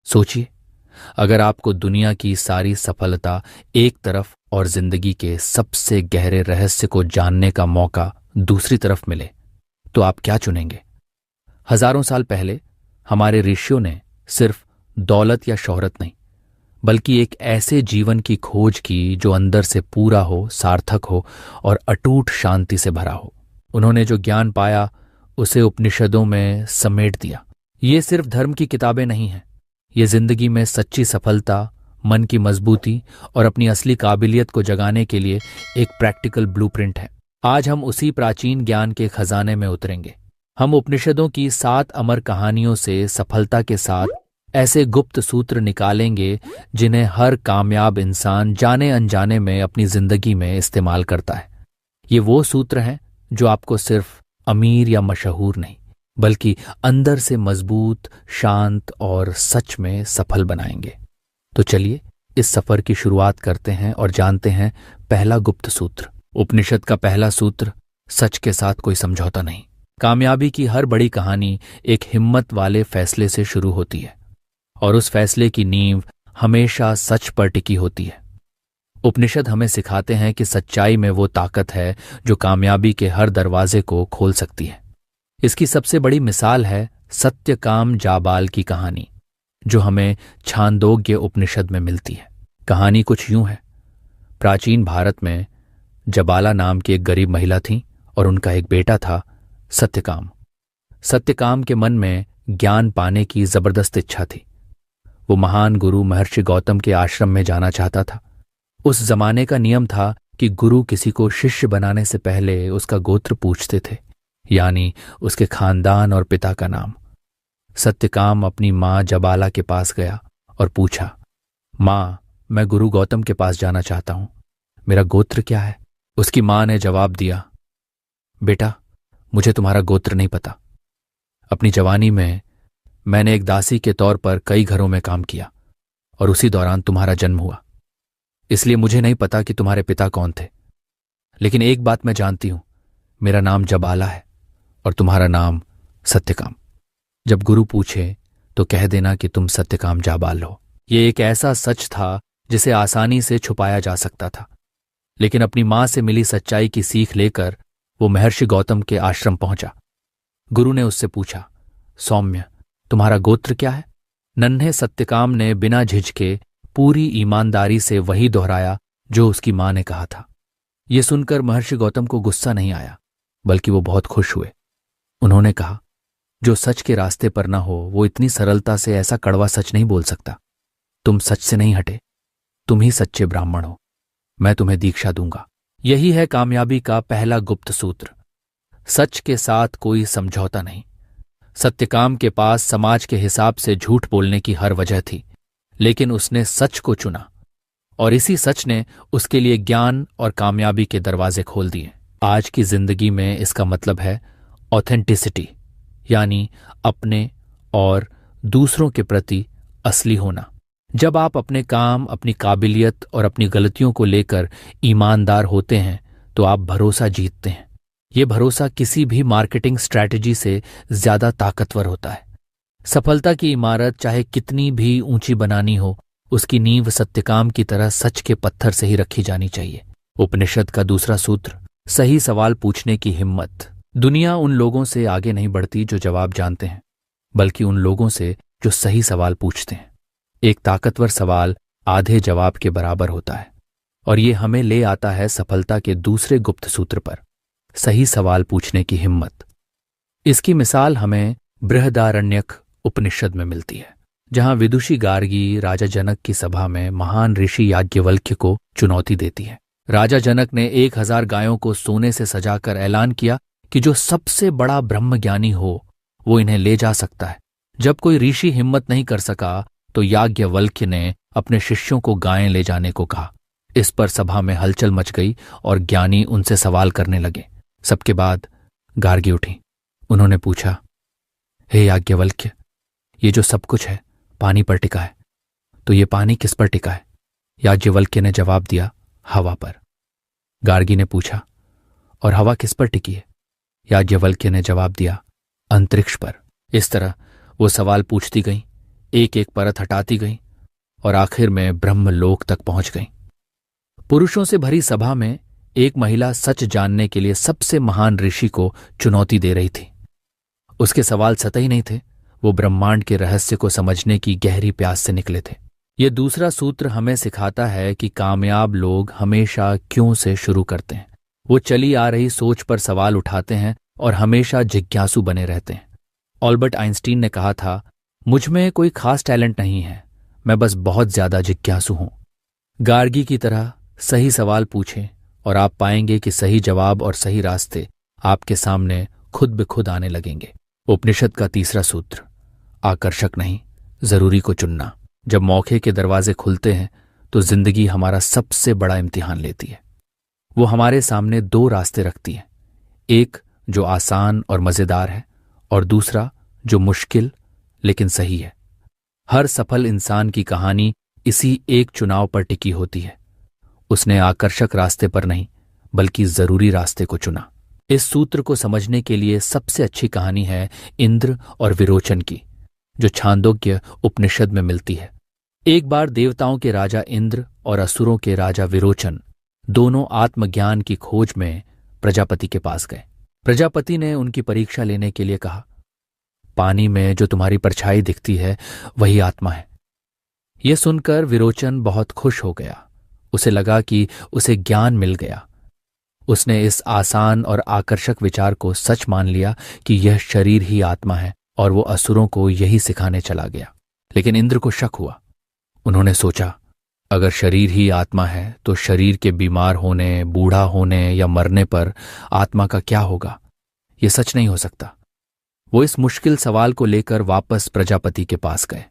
सोचिए, अगर आपको दुनिया की सारी सफलता एक तरफ और जिंदगी के सबसे गहरे रहस्य को जानने का मौका दूसरी तरफ मिले, तो आप क्या चुनेंगे? हजारों साल पहले हमारे ऋषियों ने सिर्फ दौलत या शोहरत नहीं, बल्कि एक ऐसे जीवन की खोज की जो अंदर से पूरा हो, सार्थक हो और अटूट शांति से भरा हो। उन्होंने जो ज्ञान पाया उसे उपनिषदों में समेट दिया। ये सिर्फ धर्म की किताबें नहीं हैं, ये जिंदगी में सच्ची सफलता, मन की मजबूती और अपनी असली काबिलियत को जगाने के लिए एक प्रैक्टिकल ब्लूप्रिंट है। आज हम उसी प्राचीन ज्ञान के खजाने में उतरेंगे। हम उपनिषदों की 7 अमर कहानियों से सफलता के साथ ऐसे गुप्त सूत्र निकालेंगे जिन्हें हर कामयाब इंसान जाने अनजाने में अपनी जिंदगी में इस्तेमाल करता है। ये वो सूत्र हैं जो आपको सिर्फ अमीर या मशहूर नहीं, बल्कि अंदर से मजबूत, शांत और सच में सफल बनाएंगे। तो चलिए इस सफर की शुरुआत करते हैं और जानते हैं पहला गुप्त सूत्र। उपनिषद का पहला सूत्र, सच के साथ कोई समझौता नहीं। कामयाबी की हर बड़ी कहानी एक हिम्मत वाले फैसले से शुरू होती है और उस फैसले की नींव हमेशा सच पर टिकी होती है। उपनिषद हमें सिखाते हैं कि सच्चाई में वो ताकत है जो कामयाबी के हर दरवाजे को खोल सकती है। इसकी सबसे बड़ी मिसाल है सत्यकाम जाबाल की कहानी, जो हमें छांदोग्य उपनिषद में मिलती है। कहानी कुछ यूं है। प्राचीन भारत में जबाला नाम की एक गरीब महिला थी और उनका एक बेटा था, सत्यकाम। सत्यकाम के मन में ज्ञान पाने की जबरदस्त इच्छा थी। वो महान गुरु महर्षि गौतम के आश्रम में जाना चाहता था। उस जमाने का नियम था कि गुरु किसी को शिष्य बनाने से पहले उसका गोत्र पूछते थे, यानी उसके खानदान और पिता का नाम। सत्यकाम अपनी मां जबाला के पास गया और पूछा, मां, मैं गुरु गौतम के पास जाना चाहता हूं, मेरा गोत्र क्या है? उसकी मां ने जवाब दिया, बेटा, मुझे तुम्हारा गोत्र नहीं पता। अपनी जवानी में मैंने एक दासी के तौर पर कई घरों में काम किया और उसी दौरान तुम्हारा जन्म हुआ, इसलिए मुझे नहीं पता कि तुम्हारे पिता कौन थे। लेकिन एक बात मैं जानती हूं, मेरा नाम जबाला है और तुम्हारा नाम सत्यकाम। जब गुरु पूछे तो कह देना कि तुम सत्यकाम जाबाल हो। ये एक ऐसा सच था जिसे आसानी से छुपाया जा सकता था, लेकिन अपनी मां से मिली सच्चाई की सीख लेकर वो महर्षि गौतम के आश्रम पहुंचा। गुरु ने उससे पूछा, सौम्य, तुम्हारा गोत्र क्या है? नन्हे सत्यकाम ने बिना झिझके पूरी ईमानदारी से वही दोहराया जो उसकी मां ने कहा था। यह सुनकर महर्षि गौतम को गुस्सा नहीं आया, बल्कि वो बहुत खुश हुए। उन्होंने कहा, जो सच के रास्ते पर ना हो वो इतनी सरलता से ऐसा कड़वा सच नहीं बोल सकता। तुम सच से नहीं हटे, तुम ही सच्चे ब्राह्मण हो। मैं तुम्हें दीक्षा दूंगा। यही है कामयाबी का पहला गुप्त सूत्र। सच के साथ कोई समझौता नहीं। सत्यकाम के पास समाज के हिसाब से झूठ बोलने की हर वजह थी, लेकिन उसने सच को चुना और इसी सच ने उसके लिए ज्ञान और कामयाबी के दरवाजे खोल दिए। आज की जिंदगी में इसका मतलब है ऑथेंटिसिटी, यानी अपने और दूसरों के प्रति असली होना। जब आप अपने काम, अपनी काबिलियत और अपनी गलतियों को लेकर ईमानदार होते हैं तो आप भरोसा जीतते हैं। ये भरोसा किसी भी मार्केटिंग स्ट्रैटेजी से ज्यादा ताकतवर होता है। सफलता की इमारत चाहे कितनी भी ऊंची बनानी हो, उसकी नींव सत्यकाम की तरह सच के पत्थर से ही रखी जानी चाहिए। उपनिषद का दूसरा सूत्र, सही सवाल पूछने की हिम्मत। दुनिया उन लोगों से आगे नहीं बढ़ती जो जवाब जानते हैं, बल्कि उन लोगों से जो सही सवाल पूछते हैं। एक ताकतवर सवाल आधे जवाब के बराबर होता है और ये हमें ले आता है सफलता के दूसरे गुप्त सूत्र पर, सही सवाल पूछने की हिम्मत। इसकी मिसाल हमें बृहदारण्यक उपनिषद में मिलती है, जहां विदुषी गार्गी राजा जनक की सभा में महान ऋषि याज्ञवल्क्य को चुनौती देती है। राजा जनक ने 1000 गायों को सोने से सजाकर ऐलान किया कि जो सबसे बड़ा ब्रह्मज्ञानी हो वो इन्हें ले जा सकता है। जब कोई ऋषि हिम्मत नहीं कर सका तो याज्ञवल्क्य ने अपने शिष्यों को गायें ले जाने को कहा। इस पर सभा में हलचल मच गई और ज्ञानी उनसे सवाल करने लगे। सबके बाद गार्गी उठी। उन्होंने पूछा, हे याज्ञवल्क्य, ये जो सब कुछ है पानी पर टिका है, तो ये पानी किस पर टिका है? याज्ञवल्क्य ने जवाब दिया, हवा पर। गार्गी ने पूछा, और हवा किस पर टिकी है? याज्ञवल्क्य ने जवाब दिया, अंतरिक्ष पर। इस तरह वो सवाल पूछती गईं, एक एक परत हटाती गईं और आखिर में ब्रह्मलोक तक पहुंच गईं। पुरुषों से भरी सभा में एक महिला सच जानने के लिए सबसे महान ऋषि को चुनौती दे रही थी। उसके सवाल सतही नहीं थे, वो ब्रह्मांड के रहस्य को समझने की गहरी प्यास से निकले थे। ये दूसरा सूत्र हमें सिखाता है कि कामयाब लोग हमेशा क्यों से शुरू करते हैं। वो चली आ रही सोच पर सवाल उठाते हैं और हमेशा जिज्ञासु बने रहते हैं। ऑल्बर्ट आइंस्टीन ने कहा था, मुझ में कोई खास टैलेंट नहीं है, मैं बस बहुत ज्यादा जिज्ञासु हूं। गार्गी की तरह सही सवाल पूछें और आप पाएंगे कि सही जवाब और सही रास्ते आपके सामने खुद ब खुद आने लगेंगे। उपनिषद का तीसरा सूत्र, आकर्षक नहीं, जरूरी को चुनना। जब मौके के दरवाजे खुलते हैं तो जिंदगी हमारा सबसे बड़ा इम्तिहान लेती है। वो हमारे सामने दो रास्ते रखती है, एक जो आसान और मजेदार है और दूसरा जो मुश्किल लेकिन सही है। हर सफल इंसान की कहानी इसी एक चुनाव पर टिकी होती है। उसने आकर्षक रास्ते पर नहीं बल्कि जरूरी रास्ते को चुना। इस सूत्र को समझने के लिए सबसे अच्छी कहानी है इंद्र और विरोचन की, जो छांदोग्य उपनिषद में मिलती है। एक बार देवताओं के राजा इंद्र और असुरों के राजा विरोचन दोनों आत्मज्ञान की खोज में प्रजापति के पास गए। प्रजापति ने उनकी परीक्षा लेने के लिए कहा, पानी में जो तुम्हारी परछाई दिखती है वही आत्मा है। यह सुनकर विरोचन बहुत खुश हो गया। उसे लगा कि उसे ज्ञान मिल गया। उसने इस आसान और आकर्षक विचार को सच मान लिया कि यह शरीर ही आत्मा है और वो असुरों को यही सिखाने चला गया। लेकिन इंद्र को शक हुआ। उन्होंने सोचा, अगर शरीर ही आत्मा है तो शरीर के बीमार होने, बूढ़ा होने या मरने पर आत्मा का क्या होगा? यह सच नहीं हो सकता। वो इस मुश्किल सवाल को लेकर वापस प्रजापति के पास गए।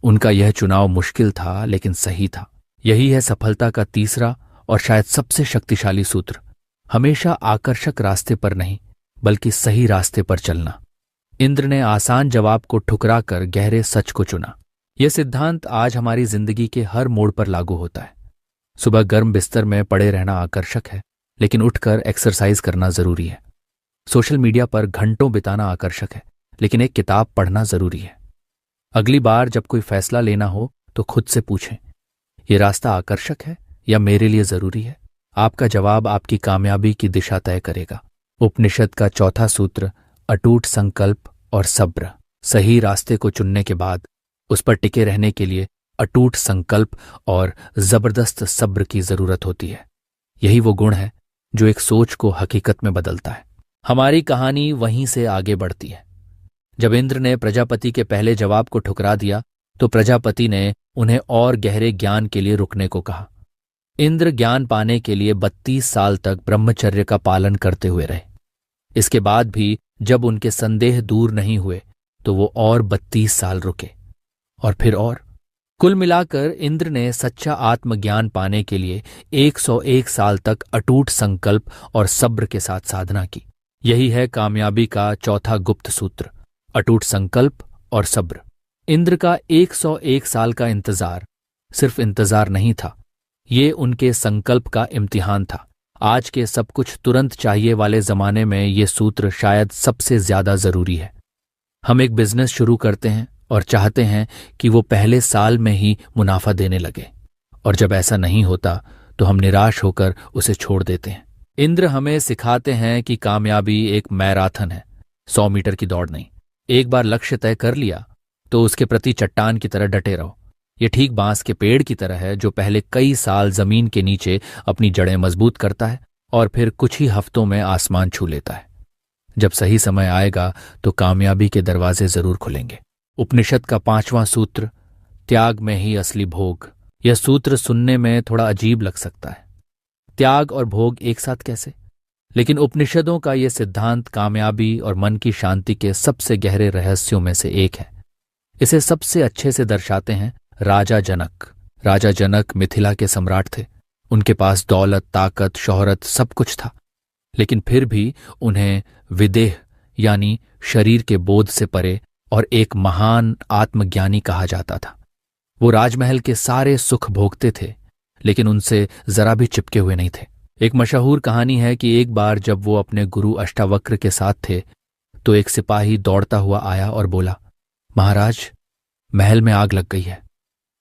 उनका यह चुनाव मुश्किल था लेकिन सही था। यही है सफलता का तीसरा और शायद सबसे शक्तिशाली सूत्र, हमेशा आकर्षक रास्ते पर नहीं बल्कि सही रास्ते पर चलना। इंद्र ने आसान जवाब को ठुकरा कर गहरे सच को चुना। यह सिद्धांत आज हमारी जिंदगी के हर मोड़ पर लागू होता है। सुबह गर्म बिस्तर में पड़े रहना आकर्षक है, लेकिन उठकर एक्सरसाइज करना जरूरी है। सोशल मीडिया पर घंटों बिताना आकर्षक है, लेकिन एक किताब पढ़ना जरूरी है। अगली बार जब कोई फैसला लेना हो तो खुद से पूछें, ये रास्ता आकर्षक है या मेरे लिए जरूरी है? आपका जवाब आपकी कामयाबी की दिशा तय करेगा। उपनिषद का चौथा सूत्र, अटूट संकल्प और सब्र। सही रास्ते को चुनने के बाद उस पर टिके रहने के लिए अटूट संकल्प और जबरदस्त सब्र की जरूरत होती है। यही वो गुण है जो एक सोच को हकीकत में बदलता है। हमारी कहानी वहीं से आगे बढ़ती है। जब इंद्र ने प्रजापति के पहले जवाब को ठुकरा दिया तो प्रजापति ने उन्हें और गहरे ज्ञान के लिए रुकने को कहा। इंद्र ज्ञान पाने के लिए 32 साल तक ब्रह्मचर्य का पालन करते हुए रहे। इसके बाद भी जब उनके संदेह दूर नहीं हुए तो वो और 32 साल रुके और फिर और। कुल मिलाकर इंद्र ने सच्चा आत्मज्ञान पाने के लिए 101 साल तक अटूट संकल्प और सब्र के साथ साधना की। यही है कामयाबी का चौथा गुप्त सूत्र, अटूट संकल्प और सब्र। इंद्र का 101 साल का इंतजार सिर्फ इंतजार नहीं था, ये उनके संकल्प का इम्तिहान था। आज के सब कुछ तुरंत चाहिए वाले जमाने में ये सूत्र शायद सबसे ज्यादा जरूरी है। हम एक बिजनेस शुरू करते हैं और चाहते हैं कि वो पहले साल में ही मुनाफा देने लगे, और जब ऐसा नहीं होता तो हम निराश होकर उसे छोड़ देते हैं। इंद्र हमें सिखाते हैं कि कामयाबी एक मैराथन है, 100 मीटर की दौड़ नहीं। एक बार लक्ष्य तय कर लिया तो उसके प्रति चट्टान की तरह डटे रहो। ये ठीक बांस के पेड़ की तरह है जो पहले कई साल जमीन के नीचे अपनी जड़ें मजबूत करता है और फिर कुछ ही हफ्तों में आसमान छू लेता है। जब सही समय आएगा तो कामयाबी के दरवाजे जरूर खुलेंगे। उपनिषद का 5वां सूत्र, त्याग में ही असली भोग। यह सूत्र सुनने में थोड़ा अजीब लग सकता है, त्याग और भोग एक साथ कैसे? लेकिन उपनिषदों का यह सिद्धांत कामयाबी और मन की शांति के सबसे गहरे रहस्यों में से एक है। इसे सबसे अच्छे से दर्शाते हैं राजा जनक। राजा जनक मिथिला के सम्राट थे। उनके पास दौलत, ताकत, शोहरत सब कुछ था, लेकिन फिर भी उन्हें विदेह यानी शरीर के बोध से परे और एक महान आत्मज्ञानी कहा जाता था। वो राजमहल के सारे सुख भोगते थे, लेकिन उनसे जरा भी चिपके हुए नहीं थे। एक मशहूर कहानी है कि एक बार जब वो अपने गुरु अष्टावक्र के साथ थे तो एक सिपाही दौड़ता हुआ आया और बोला, महाराज, महल में आग लग गई है।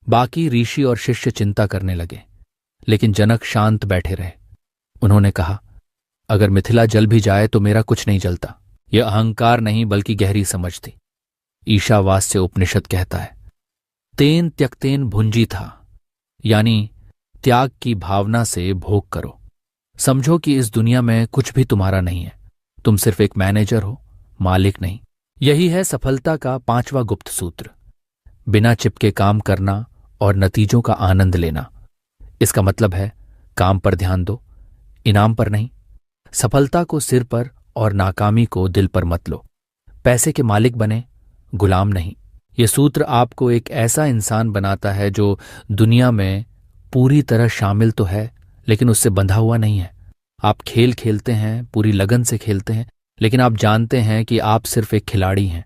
बाकी ऋषि और शिष्य चिंता करने लगे, लेकिन जनक शांत बैठे रहे। उन्होंने कहा, अगर मिथिला जल भी जाए तो मेरा कुछ नहीं जलता। यह अहंकार नहीं बल्कि गहरी समझ थी। ईशावास्य उपनिषद कहता है, तेन त्यक्तेन भुंजी था, यानी त्याग की भावना से भोग करो। समझो कि इस दुनिया में कुछ भी तुम्हारा नहीं है, तुम सिर्फ एक मैनेजर हो, मालिक नहीं। यही है सफलता का 5वां गुप्त सूत्र, बिना चिपके काम करना और नतीजों का आनंद लेना। इसका मतलब है काम पर ध्यान दो, इनाम पर नहीं। सफलता को सिर पर और नाकामी को दिल पर मत लो। पैसे के मालिक बने, गुलाम नहीं। यह सूत्र आपको एक ऐसा इंसान बनाता है जो दुनिया में पूरी तरह शामिल तो है, लेकिन उससे बंधा हुआ नहीं है। आप खेल खेलते हैं, पूरी लगन से खेलते हैं, लेकिन आप जानते हैं कि आप सिर्फ एक खिलाड़ी हैं।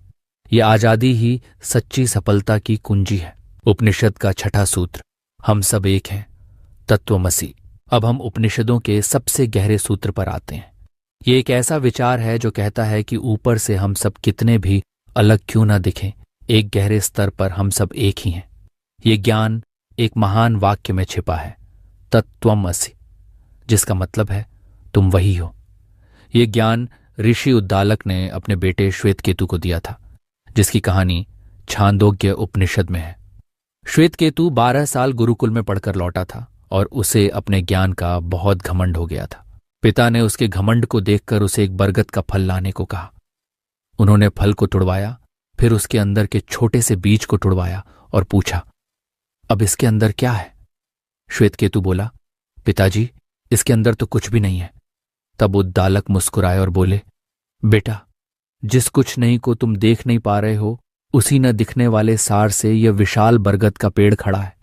यह आजादी ही सच्ची सफलता की कुंजी है। उपनिषद का 6ठा सूत्र, हम सब एक हैं, तत्वमसि। अब हम उपनिषदों के सबसे गहरे सूत्र पर आते हैं। ये एक ऐसा विचार है जो कहता है कि ऊपर से हम सब कितने भी अलग क्यों ना दिखें, एक गहरे स्तर पर हम सब एक ही हैं। ये ज्ञान एक महान वाक्य में छिपा है, तत्त्वमसि, जिसका मतलब है तुम वही हो। ये ज्ञान ऋषि उद्दालक ने अपने बेटे श्वेतकेतु को दिया था, जिसकी कहानी छांदोग्य उपनिषद में है। श्वेतकेतु 12 साल गुरुकुल में पढ़कर लौटा था और उसे अपने ज्ञान का बहुत घमंड हो गया था। पिता ने उसके घमंड को देखकर उसे एक बरगद का फल लाने को कहा। उन्होंने फल को तुड़वाया, फिर उसके अंदर के छोटे से बीज को तुड़वाया और पूछा, अब इसके अंदर क्या है? श्वेतकेतु बोला, पिताजी, इसके अंदर तो कुछ भी नहीं है। तब उद्दालक मुस्कुराए और बोले, बेटा, जिस कुछ नहीं को तुम देख नहीं पा रहे हो, उसी न दिखने वाले सार से यह विशाल बरगद का पेड़ खड़ा है।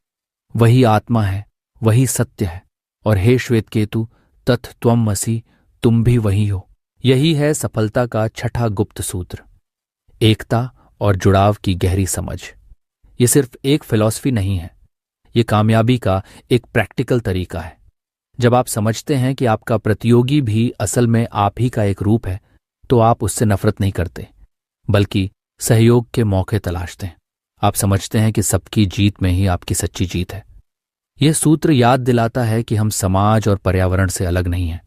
वही आत्मा है, वही सत्य है। और हे श्वेतकेतु, तत्त्वमसि, तुम भी वही हो। यही है सफलता का 6ठा गुप्त सूत्र, एकता और जुड़ाव की गहरी समझ। यह सिर्फ एक फिलॉसफी नहीं है, यह कामयाबी का एक प्रैक्टिकल तरीका है। जब आप समझते हैं कि आपका प्रतियोगी भी असल में आप ही का एक रूप है, तो आप उससे नफरत नहीं करते, बल्कि सहयोग के मौके तलाशते हैं। आप समझते हैं कि सबकी जीत में ही आपकी सच्ची जीत है। यह सूत्र याद दिलाता है कि हम समाज और पर्यावरण से अलग नहीं हैं।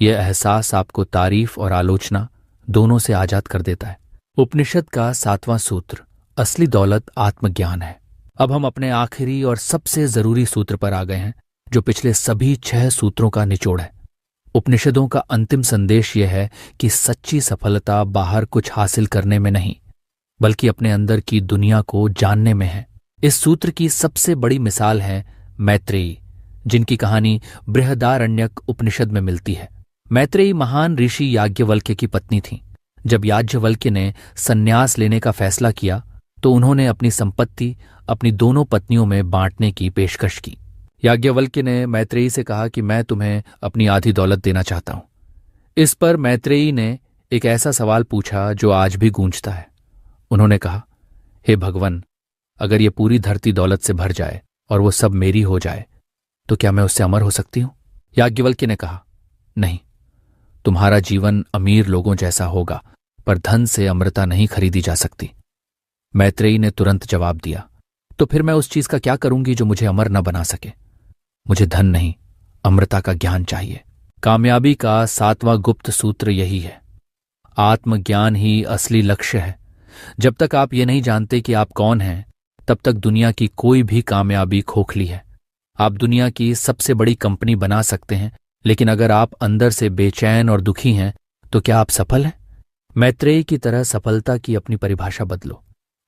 यह एहसास आपको तारीफ और आलोचना दोनों से आजाद कर देता है। उपनिषद का 7वां सूत्र, असली दौलत आत्मज्ञान है। अब हम अपने आखिरी और सबसे जरूरी सूत्र पर आ गए हैं, जो पिछले सभी 6 सूत्रों का निचोड़ है। उपनिषदों का अंतिम संदेश यह है कि सच्ची सफलता बाहर कुछ हासिल करने में नहीं, बल्कि अपने अंदर की दुनिया को जानने में है। इस सूत्र की सबसे बड़ी मिसाल है मैत्रेयी, जिनकी कहानी बृहदारण्यक उपनिषद में मिलती है। मैत्रेयी महान ऋषि याज्ञवल्क्य की पत्नी थीं। जब याज्ञवल्क्य ने संन्यास लेने का फैसला किया तो उन्होंने अपनी संपत्ति अपनी दोनों पत्नियों में बांटने की पेशकश की। याज्ञवल्क्य ने मैत्रेयी से कहा कि मैं तुम्हें अपनी आधी दौलत देना चाहता हूं। इस पर मैत्रेयी ने एक ऐसा सवाल पूछा जो आज भी गूंजता है। उन्होंने कहा, हे भगवान, अगर ये पूरी धरती दौलत से भर जाए और वो सब मेरी हो जाए, तो क्या मैं उससे अमर हो सकती हूं? याज्ञवल्क्य ने कहा, नहीं, तुम्हारा जीवन अमीर लोगों जैसा होगा, पर धन से अमरता नहीं खरीदी जा सकती। मैत्रेयी ने तुरंत जवाब दिया, तो फिर मैं उस चीज का क्या करूंगी जो मुझे अमर न बना सके? मुझे धन नहीं, अमरता का ज्ञान चाहिए। कामयाबी का 7वां गुप्त सूत्र यही है, आत्मज्ञान ही असली लक्ष्य है। जब तक आप ये नहीं जानते कि आप कौन हैं, तब तक दुनिया की कोई भी कामयाबी खोखली है। आप दुनिया की सबसे बड़ी कंपनी बना सकते हैं, लेकिन अगर आप अंदर से बेचैन और दुखी हैं, तो क्या आप सफल हैं? मैत्रेयी की तरह सफलता की अपनी परिभाषा बदलो।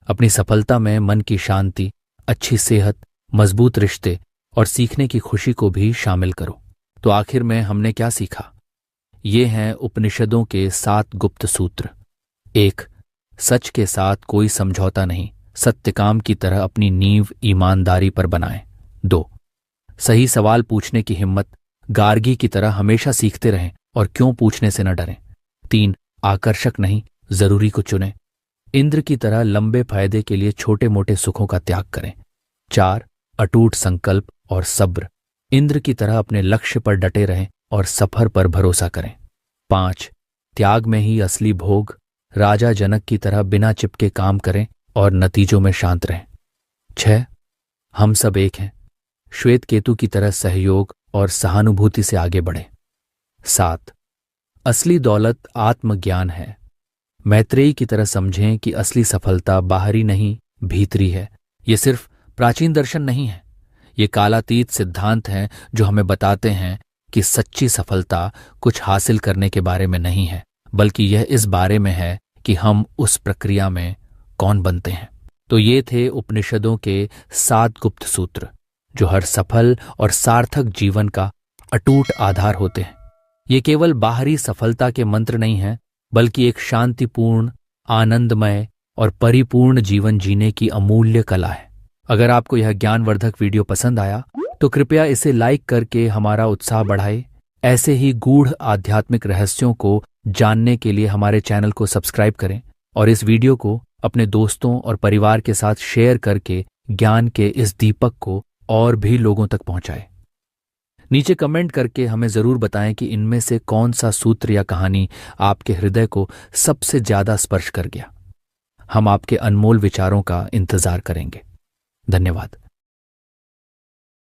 अपनी सफलता में मन की शांति, अच्छी सेहत, मजबूत रिश्ते और सीखने की खुशी को भी शामिल करो। तो आखिर में हमने क्या सीखा? ये हैं उपनिषदों के 7 गुप्त सूत्र। 1. सच के साथ कोई समझौता नहीं, सत्यकाम की तरह अपनी नींव ईमानदारी पर बनाएं। 2. सही सवाल पूछने की हिम्मत, गार्गी की तरह हमेशा सीखते रहें और क्यों पूछने से न डरें। 3. आकर्षक नहीं, जरूरी को चुनें। इंद्र की तरह लंबे फायदे के लिए छोटे मोटे सुखों का त्याग करें। 4. अटूट संकल्प और सब्र, इंद्र की तरह अपने लक्ष्य पर डटे रहें और सफर पर भरोसा करें। 5. त्याग में ही असली भोग, राजा जनक की तरह बिना चिपके काम करें और नतीजों में शांत रहें। 6. हम सब एक हैं, श्वेत केतु की तरह सहयोग और सहानुभूति से आगे बढ़ें। 7. असली दौलत आत्मज्ञान है, मैत्रेयी की तरह समझें कि असली सफलता बाहरी नहीं भीतरी है। ये सिर्फ प्राचीन दर्शन नहीं है, ये कालातीत सिद्धांत हैं जो हमें बताते हैं कि सच्ची सफलता कुछ हासिल करने के बारे में नहीं है, बल्कि यह इस बारे में है कि हम उस प्रक्रिया में कौन बनते हैं। तो ये थे उपनिषदों के 7 गुप्त सूत्र जो हर सफल और सार्थक जीवन का अटूट आधार होते हैं। ये केवल बाहरी सफलता के मंत्र नहीं हैं, बल्कि एक शांतिपूर्ण, आनंदमय और परिपूर्ण जीवन जीने की अमूल्य कला है। अगर आपको यह ज्ञानवर्धक वीडियो पसंद आया तो कृपया इसे लाइक करके हमारा उत्साह बढ़ाएं। ऐसे ही गूढ़ आध्यात्मिक रहस्यों को जानने के लिए हमारे चैनल को सब्सक्राइब करें और इस वीडियो को अपने दोस्तों और परिवार के साथ शेयर करके ज्ञान के इस दीपक को और भी लोगों तक पहुंचाएं। नीचे कमेंट करके हमें जरूर बताएं कि इनमें से कौन सा सूत्र या कहानी आपके हृदय को सबसे ज्यादा स्पर्श कर गया। हम आपके अनमोल विचारों का इंतजार करेंगे। धन्यवाद।